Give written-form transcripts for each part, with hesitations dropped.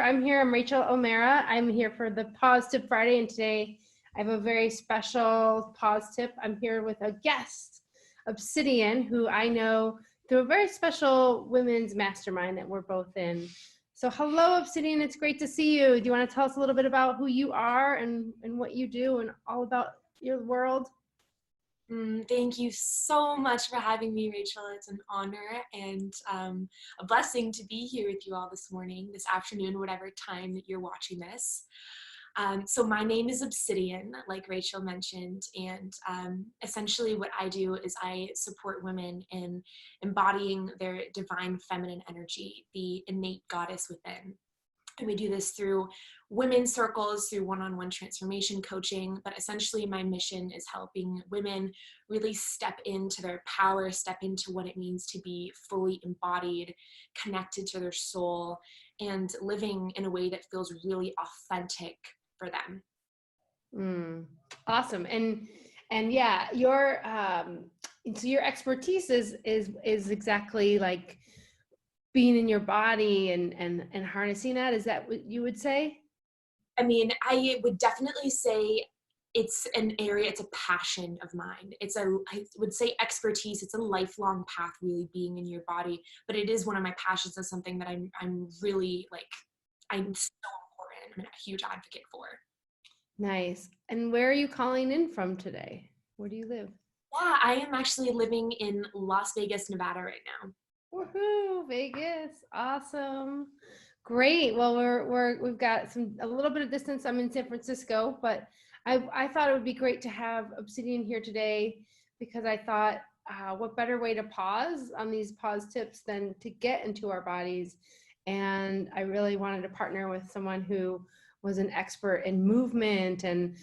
I'm here. I'm Rachael O'Mara. I'm here for the Pausetip Friday, and today I have a very special Pausetip. I'm here with a guest, Obsidian, who I know through a very special women's mastermind that we're both in. So hello, Obsidian. It's great to see you. Do you want to tell us a little bit about who you are and what you do and all about your world? Thank you so much for having me, Rachel. It's an honor and a blessing to be here with you all this morning, this afternoon, whatever time that you're watching this. So my name is Obsidian, like Rachel mentioned, and essentially what I do is I support women in embodying their divine feminine energy, the innate goddess within. And we do this through women's circles, through one-on-one transformation coaching. But essentially my mission is helping women really step into their power, step into what it means to be fully embodied, connected to their soul, and living in a way that feels really authentic for them. Awesome. And yeah, your so your expertise is exactly like being in your body and harnessing that. Is that what you would say? I mean, I would definitely say it's an area, it's a passion of mine. I would say expertise, it's a lifelong path really being in your body, but it is one of my passions and something that I'm really I'm so important. I'm a huge advocate for. Nice. And where are you calling in from today? Where do you live? Yeah, I am actually living in Las Vegas, Nevada right now. Woohoo, Vegas. Awesome. Great. Well, we've got a little bit of distance. I'm in San Francisco, but I thought it would be great to have Obsidian here today because I thought what better way to pause on these pause tips than to get into our bodies. And I really wanted to partner with someone who was an expert in movement and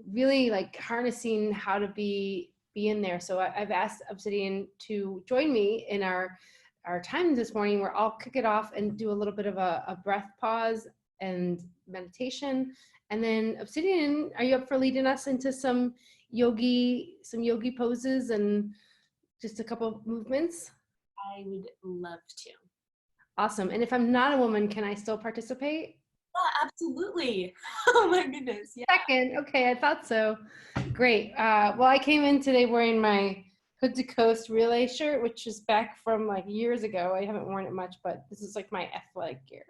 really like harnessing how to be in there. So I've asked Obsidian to join me in our time this morning, where I'll kick it off and do a little bit of a breath pause and meditation. And then Obsidian, are you up for leading us into some yogi poses and just a couple movements? I would love to. Awesome. And if I'm not a woman, can I still participate? Yeah, absolutely. Oh my goodness. Yeah. Second. Okay, I thought so. Great. Well, I came in today wearing my Hood to Coast relay shirt, which is back from like years ago. I haven't worn it much, but this is like my athletic gear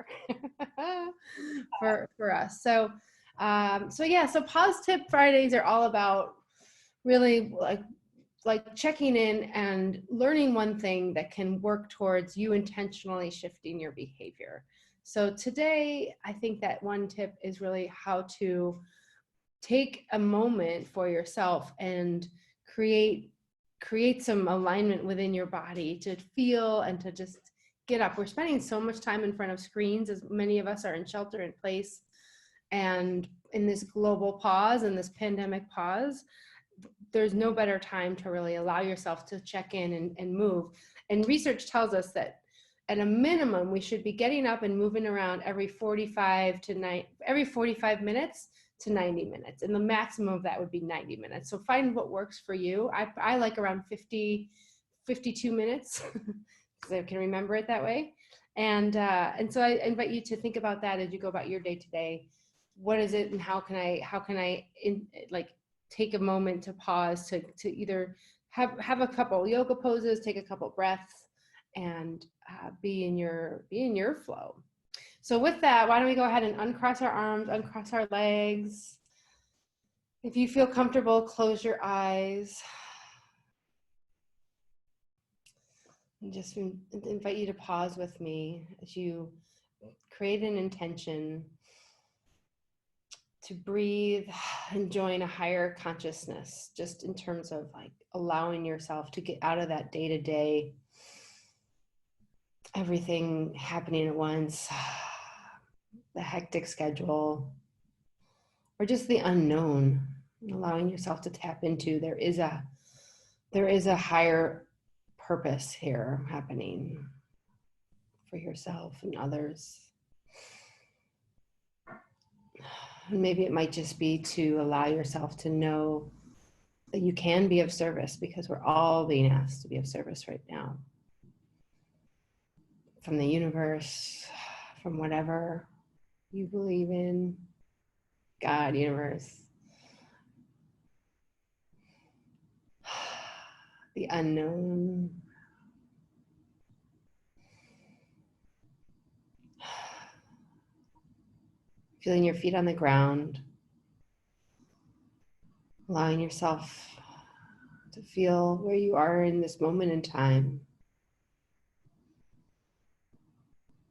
for us. So so Pausetip Fridays are all about really like checking in and learning one thing that can work towards you intentionally shifting your behavior. So today, I think that one tip is really how to take a moment for yourself and create some alignment within your body to feel and to just get up. We're spending so much time in front of screens, as many of us are in shelter in place and in this global pause and this pandemic pause. There's no better time to really allow yourself to check in and move. And research tells us that at a minimum, we should be getting up and moving around every 45 minutes to 90 minutes. And the maximum of that would be 90 minutes. So find what works for you. I like around 52 minutes because I can remember it that way. And so I invite you to think about that as you go about your day to day. What is it and how can I take a moment to pause to either have a couple yoga poses, take a couple breaths, and be in your flow. So with that, why don't we go ahead and uncross our arms, uncross our legs. If you feel comfortable, close your eyes. And just invite you to pause with me as you create an intention to breathe and join a higher consciousness, just in terms of like allowing yourself to get out of that day-to-day, everything happening at once, the hectic schedule, or just the unknown, allowing yourself to tap into there is a higher purpose here happening for yourself and others. And maybe it might just be to allow yourself to know that you can be of service, because we're all being asked to be of service right now. From the universe, from whatever you believe in, God, universe, the unknown. Feeling your feet on the ground, allowing yourself to feel where you are in this moment in time,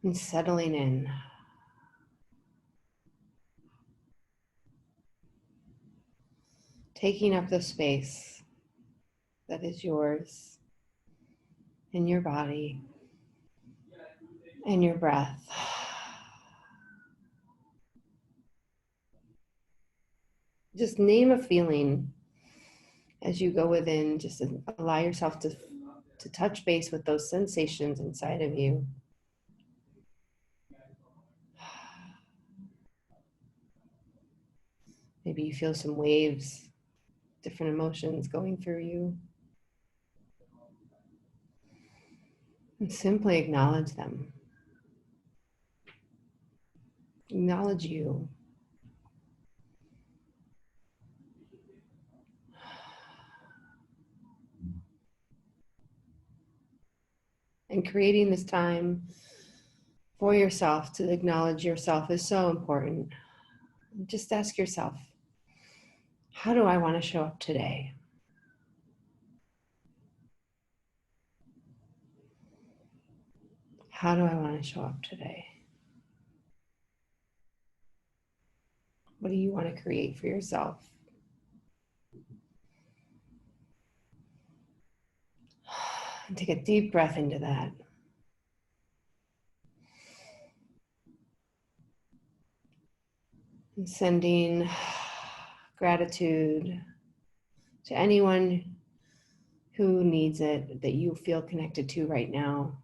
and settling in. Taking up the space that is yours in your body and your breath. Just name a feeling as you go within. Just allow yourself to touch base with those sensations inside of you. Maybe you feel some waves, different emotions going through you. And simply acknowledge them. Acknowledge you. And creating this time for yourself to acknowledge yourself is so important. Just ask yourself, how do I want to show up today? How do I want to show up today? What do you want to create for yourself? And take a deep breath into that. And sending gratitude to anyone who needs it, that you feel connected to right now.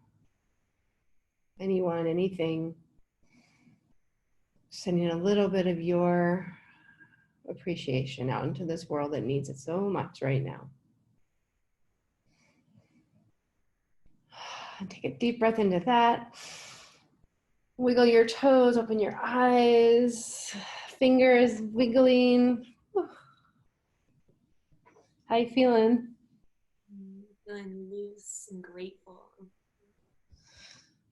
Anyone, anything. Sending a little bit of your appreciation out into this world that needs it so much right now. And take a deep breath into that. Wiggle your toes, open your eyes, fingers wiggling. How you feeling? Feeling loose and grateful.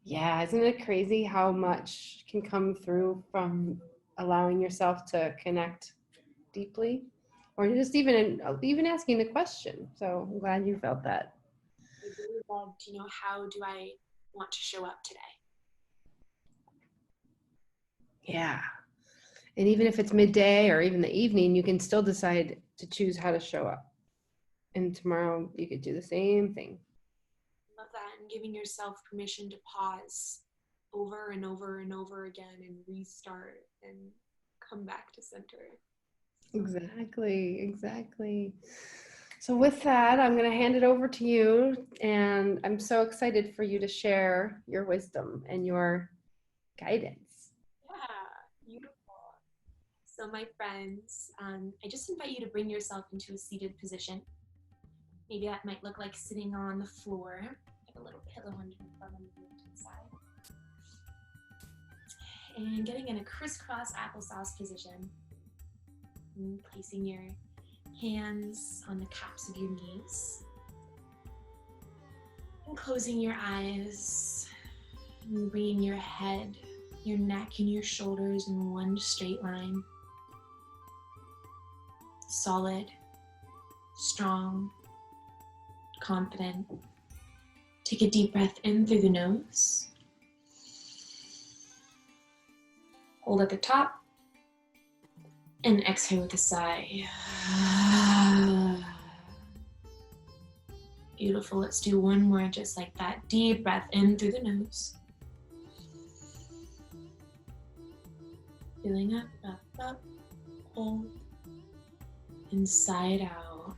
Yeah, isn't it crazy how much can come through from allowing yourself to connect deeply, or just even asking the question? So I'm glad you felt that. I really loved, how do I want to show up today? Yeah. And even if it's midday or even the evening, you can still decide to choose how to show up. And tomorrow you could do the same thing. Love that, and giving yourself permission to pause over and over and over again and restart and come back to center. Exactly. So with that, I'm going to hand it over to you, and I'm so excited for you to share your wisdom and your guidance. Yeah, beautiful. So my friends, I just invite you to bring yourself into a seated position. Maybe that might look like sitting on the floor. Have a little pillow under the side. And getting in a crisscross applesauce position. And placing your hands on the caps of your knees. And closing your eyes. And bringing your head, your neck, and your shoulders in one straight line. Solid, strong, confident. Take a deep breath in through the nose. Hold at the top. And exhale with a sigh. Beautiful. Let's do one more just like that. Deep breath in through the nose. Filling up, up, up. Hold. Inside out.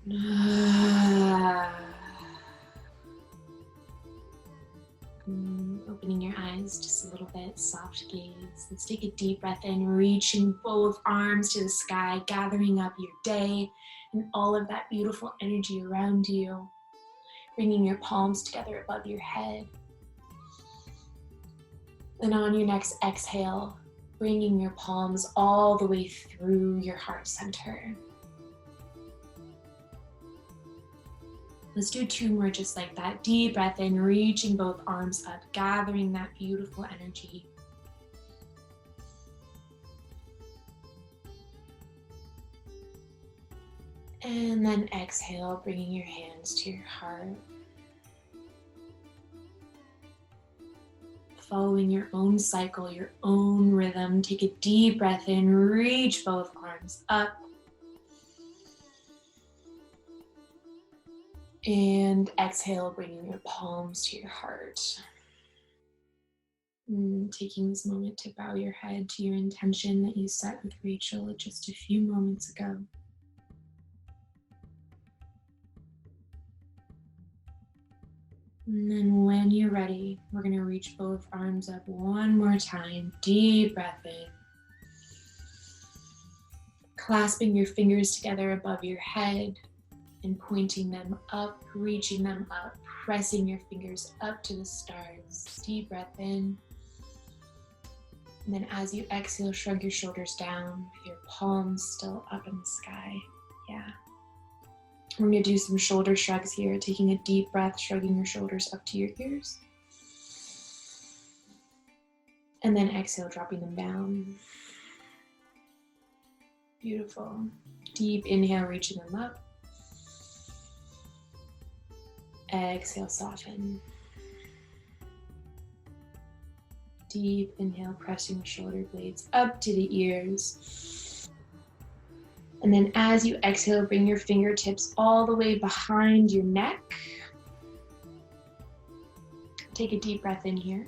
Opening your eyes just a little bit, soft gaze. Let's take a deep breath in, reaching both arms to the sky, gathering up your day and all of that beautiful energy around you. Bringing your palms together above your head. Then on your next exhale, bringing your palms all the way through your heart center. Let's do 2 more just like that. Deep breath in, reaching both arms up, gathering that beautiful energy. And then exhale, bringing your hands to your heart. Following your own cycle, your own rhythm. Take a deep breath in, reach both arms up. And exhale, bringing your palms to your heart. Taking this moment to bow your head to your intention that you set with Rachel just a few moments ago. And then when you're ready, we're going to reach both arms up one more time. Deep breath in. Clasping your fingers together above your head and pointing them up, reaching them up, pressing your fingers up to the stars. Deep breath in. And then as you exhale, shrug your shoulders down with your palms still up in the sky. Yeah. We're going to do some shoulder shrugs here, taking a deep breath, shrugging your shoulders up to your ears. And then exhale, dropping them down. Beautiful. Deep inhale, reaching them up. Exhale, soften. Deep inhale, pressing the shoulder blades up to the ears. And then as you exhale, bring your fingertips all the way behind your neck. Take a deep breath in here.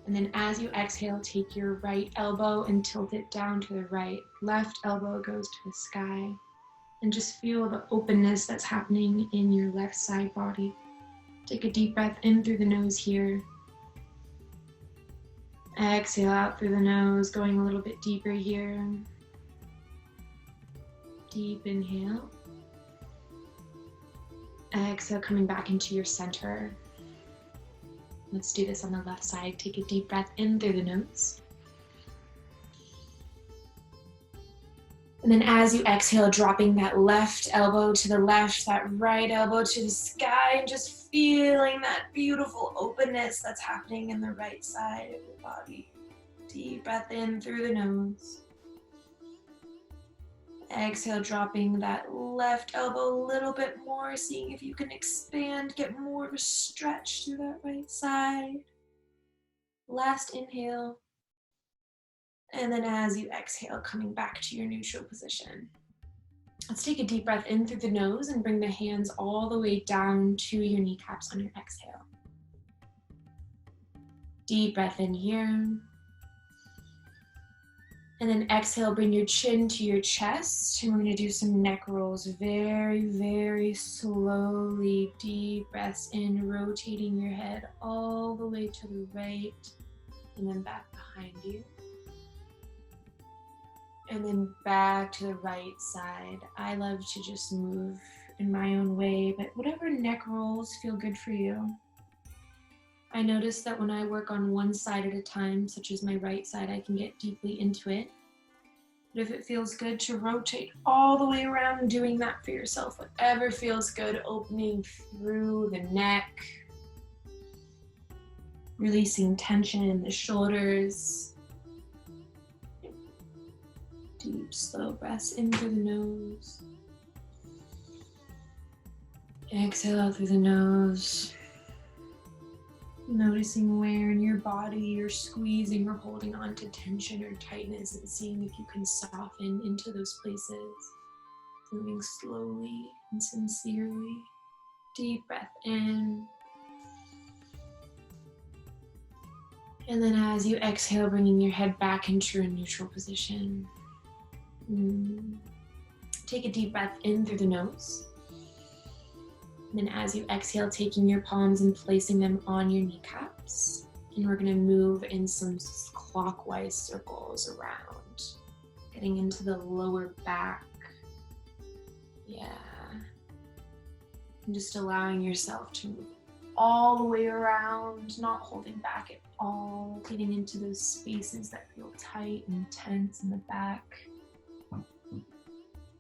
And then as you exhale, take your right elbow and tilt it down to the right. Left elbow goes to the sky. And just feel the openness that's happening in your left side body. Take a deep breath in through the nose here. Exhale out through the nose, going a little bit deeper here. Deep inhale. Exhale, coming back into your center. Let's do this on the left side. Take a deep breath in through the nose. And then as you exhale, dropping that left elbow to the left, that right elbow to the sky, and just feeling that beautiful openness that's happening in the right side of your body. Deep breath in through the nose. Exhale, dropping that left elbow a little bit more, seeing if you can expand, get more of a stretch through that right side. Last inhale. And then as you exhale, coming back to your neutral position. Let's take a deep breath in through the nose and bring the hands all the way down to your kneecaps on your exhale. Deep breath in here. And then exhale, bring your chin to your chest. And we're going to do some neck rolls very, very slowly. Deep breaths in, rotating your head all the way to the right and then back behind you. And then back to the right side. I love to just move in my own way, but whatever neck rolls feel good for you. I notice that when I work on one side at a time, such as my right side, I can get deeply into it. But if it feels good to rotate all the way around, doing that for yourself, whatever feels good, opening through the neck, releasing tension in the shoulders. Deep, slow breaths in through the nose. Exhale out through the nose. Noticing where in your body you're squeezing or holding on to tension or tightness and seeing if you can soften into those places. Moving slowly and sincerely. Deep breath in. And then as you exhale, bringing your head back into a neutral position. Take a deep breath in through the nose. And then as you exhale, taking your palms and placing them on your kneecaps. And we're going to move in some clockwise circles around, getting into the lower back. Yeah. And just allowing yourself to move all the way around, not holding back at all, getting into those spaces that feel tight and tense in the back.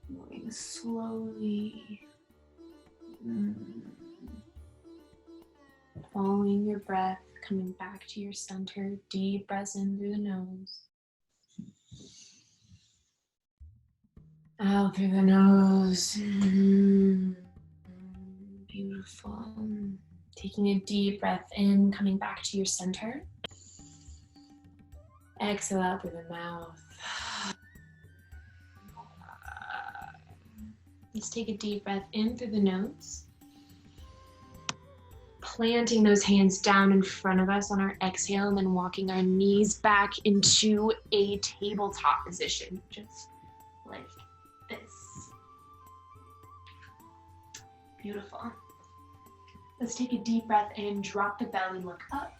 Moving slowly. Following your breath, coming back to your center. Deep breaths in through the nose. Out through the nose. Beautiful. Taking a deep breath in, coming back to your center. Exhale out through the mouth. Let's take a deep breath in through the nose. Planting those hands down in front of us on our exhale, and then walking our knees back into a tabletop position, just like this. Beautiful. Let's take a deep breath in, drop the belly, look up.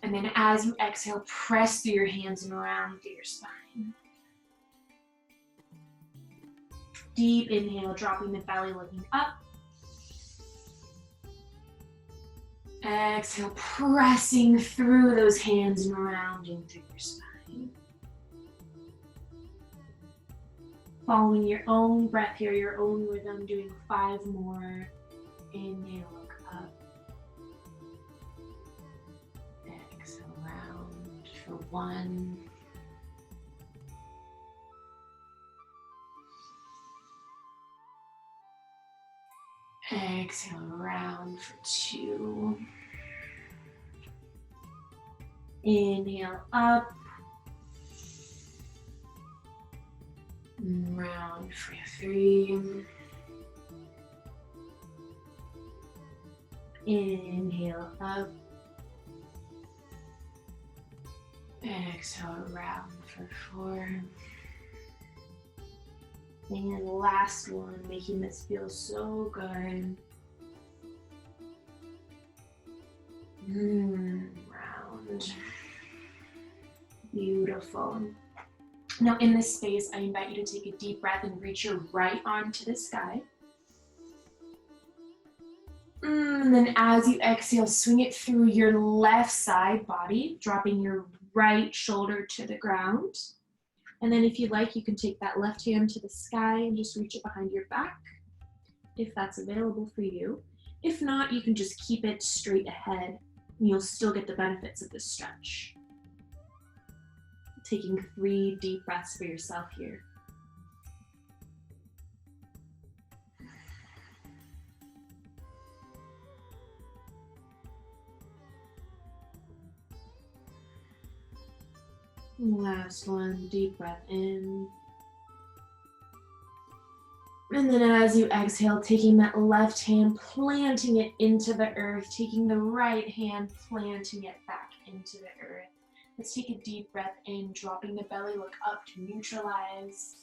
And then as you exhale, press through your hands and around through your spine. Deep inhale, dropping the belly, looking up. Exhale, pressing through those hands and around and through your spine. Following your own breath here, your own rhythm, doing 5 more. Inhale, look up. Exhale, round for 1. Exhale, round for 2. Inhale up. Round for 3. Inhale up. Exhale, round for 4. And last one, making this feel so good. Round. Beautiful. Now in this space, I invite you to take a deep breath and reach your right arm to the sky. And then as you exhale, swing it through your left side body, dropping your right shoulder to the ground. And then if you like, you can take that left hand to the sky and just reach it behind your back, if that's available for you. If not, you can just keep it straight ahead and you'll still get the benefits of this stretch. Taking 3 deep breaths for yourself here. Last one, deep breath in. And then as you exhale, taking that left hand, planting it into the earth, taking the right hand, planting it back into the earth. Let's take a deep breath in, dropping the belly, look up to neutralize.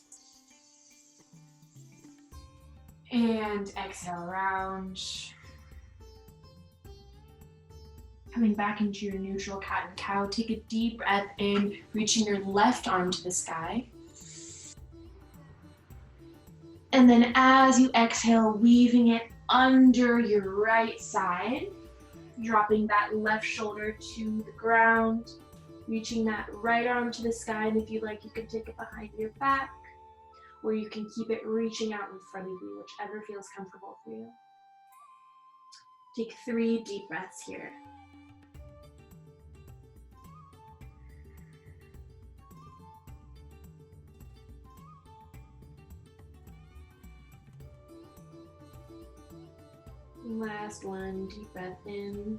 And exhale, round. Coming back into your neutral cat and cow, take a deep breath in, reaching your left arm to the sky. And then as you exhale, weaving it under your right side, dropping that left shoulder to the ground, reaching that right arm to the sky, and if you like, you can take it behind your back, or you can keep it reaching out in front of you, whichever feels comfortable for you. Take 3 deep breaths here. Last one, deep breath in.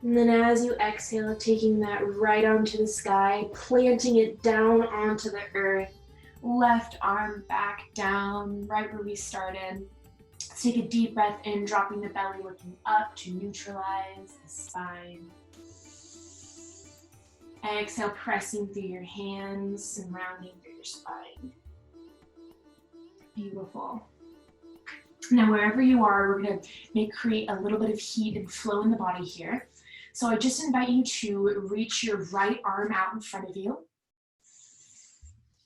And then as you exhale, taking that right arm to the sky, planting it down onto the earth, left arm back down, right where we started. Let's take a deep breath in, dropping the belly, looking up to neutralize the spine. Exhale, pressing through your hands and rounding through your spine. Beautiful. Now, wherever you are, we're going to create a little bit of heat and flow in the body here. So I just invite you to reach your right arm out in front of you.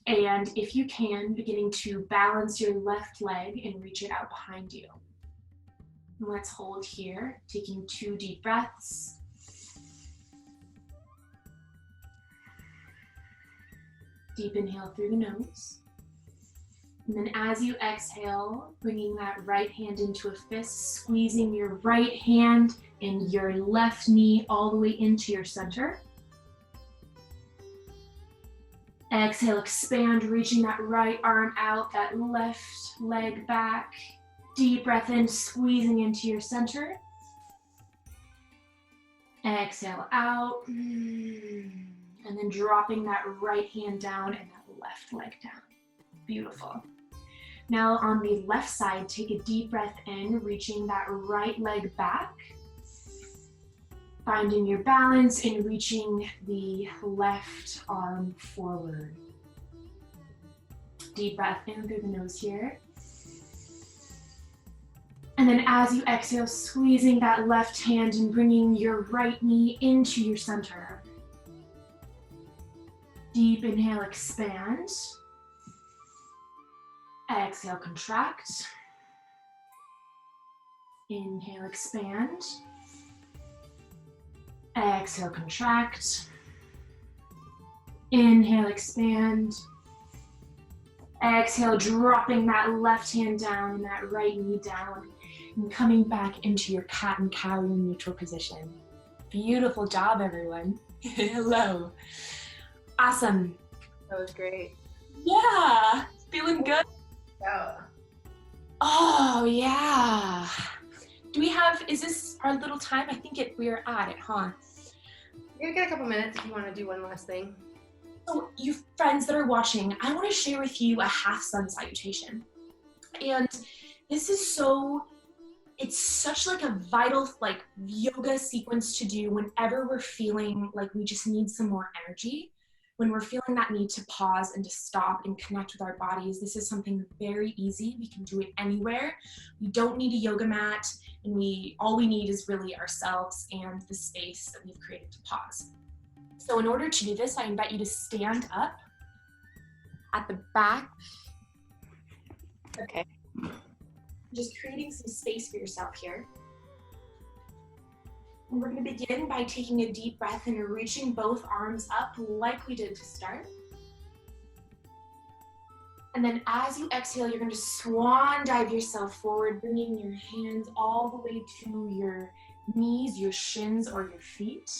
And if you can, beginning to balance your left leg and reach it out behind you. And let's hold here, taking 2 deep breaths. Deep inhale through the nose. And then as you exhale, bringing that right hand into a fist, squeezing your right hand and your left knee all the way into your center. Exhale, expand, reaching that right arm out, that left leg back. Deep breath in, squeezing into your center. Exhale out. And then dropping that right hand down and that left leg down. Beautiful. Now on the left side, take a deep breath in, reaching that right leg back. Finding your balance and reaching the left arm forward. Deep breath in through the nose here. And then as you exhale, squeezing that left hand and bringing your right knee into your center. Deep inhale, expand. Exhale, contract. Inhale, expand. Exhale, contract. Inhale, expand. Exhale, dropping that left hand down and that right knee down and coming back into your cat and cow in neutral position. Beautiful job, everyone. Hello. Awesome. That was great. Yeah, feeling good. Yeah. Oh, yeah. Do we have, is this our little time? I think we're at it, huh? You're gonna get a couple minutes if you want to do one last thing. So you friends that are watching, I want to share with you a half sun salutation. And this is it's such like a vital like yoga sequence to do whenever we're feeling like we just need some more energy. When we're feeling that need to pause and to stop and connect with our bodies, this is something very easy. We can do it anywhere. We don't need a yoga mat, and all we need is really ourselves and the space that we've created to pause. So in order to do this, I invite you to stand up at the back. Okay. Just creating some space for yourself here. And we're going to begin by taking a deep breath and reaching both arms up like we did to start. And then as you exhale, you're going to swan dive yourself forward, bringing your hands all the way to your knees, your shins, or your feet.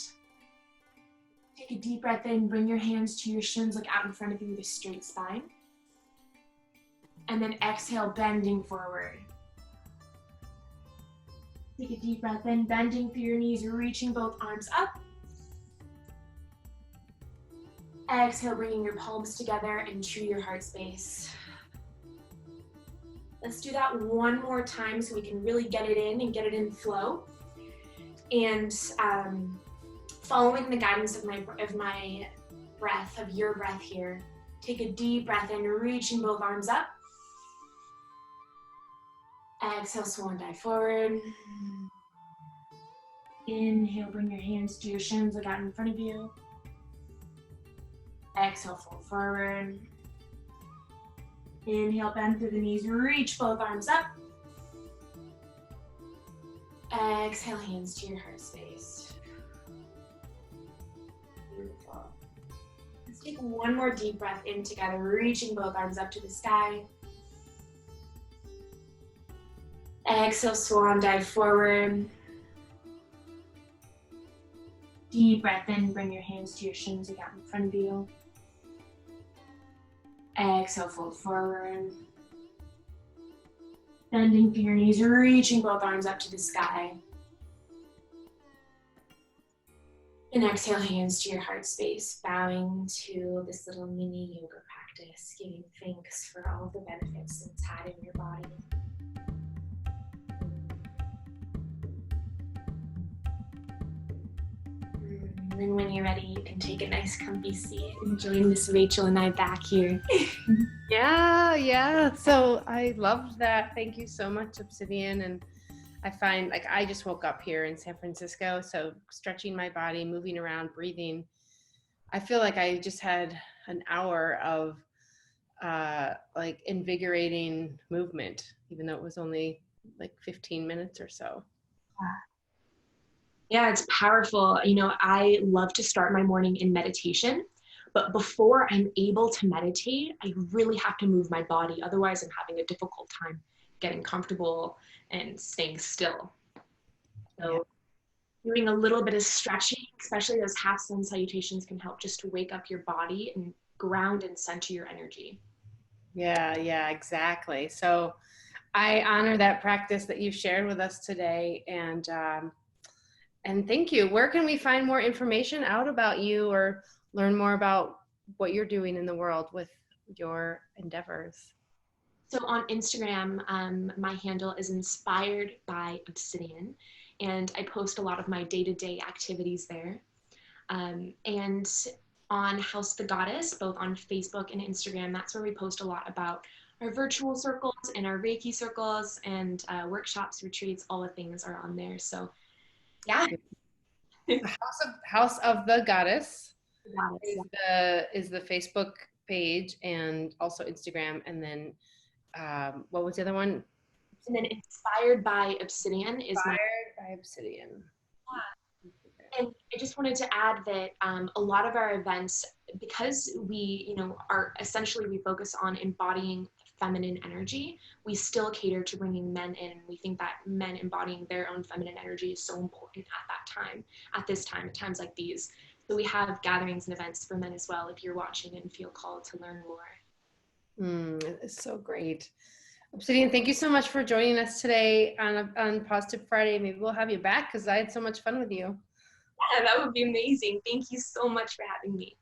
Take a deep breath in, bring your hands to your shins, look out in front of you with a straight spine. And then exhale, bending forward. Take a deep breath in, bending through your knees, reaching both arms up. Exhale, bringing your palms together into your heart space. Let's do that one more time so we can really get it in and get it in flow. And following the guidance of my breath, of your breath here, take a deep breath in, reaching both arms up. Exhale, swan dive forward. Inhale, bring your hands to your shins, look out in front of you. Exhale, fold forward. Inhale, bend through the knees, reach both arms up. Exhale, hands to your heart space. Beautiful. Let's take one more deep breath in together, reaching both arms up to the sky. Exhale, swan dive forward. Deep breath in, bring your hands to your shins, look out in front of you. Exhale, fold forward. Bending through your knees, reaching both arms up to the sky. And exhale, hands to your heart space, bowing to this little mini yoga practice, giving thanks for all the benefits it's had in your body. And then when you're ready, you can take a nice comfy seat and join Miss Rachel and I back here. Yeah. So I loved that. Thank you so much, Obsidian. And I find I just woke up here in San Francisco, so stretching my body, moving around, breathing. I feel like I just had an hour of like invigorating movement, even though it was only like 15 minutes or so. Yeah, it's powerful. You know, I love to start my morning in meditation, but before I'm able to meditate, I really have to move my body. Otherwise, I'm having a difficult time getting comfortable and staying still. Yeah. So, doing a little bit of stretching, especially those half sun salutations, can help just to wake up your body and ground and center your energy. Yeah, yeah, exactly. So I honor that practice that you've shared with us today, and thank you. Where can we find more information out about you or learn more about what you're doing in the world with your endeavors? So on Instagram, my handle is inspired by Obsidian, and I post a lot of my day-to-day activities there. And on House the Goddess, both on Facebook and Instagram, that's where we post a lot about our virtual circles and our Reiki circles and workshops, retreats, all the things are on there. So yeah. The House of the Goddess Goddess, is the Facebook page and also Instagram. And then what was the other one? and then Inspired by Obsidian is my. Inspired by Obsidian. And I just wanted to add that a lot of our events, because we, you know, are essentially we focus on embodying feminine energy, we still cater to bringing men in. We think that men embodying their own feminine energy is so important at that time, at this time, at times like these. So we have gatherings and events for men as well if you're watching and feel called to learn more. It's so great. Obsidian, thank you so much for joining us today on Pausetip Friday. Maybe we'll have you back because I had so much fun with you. Yeah, that would be amazing. Thank you so much for having me.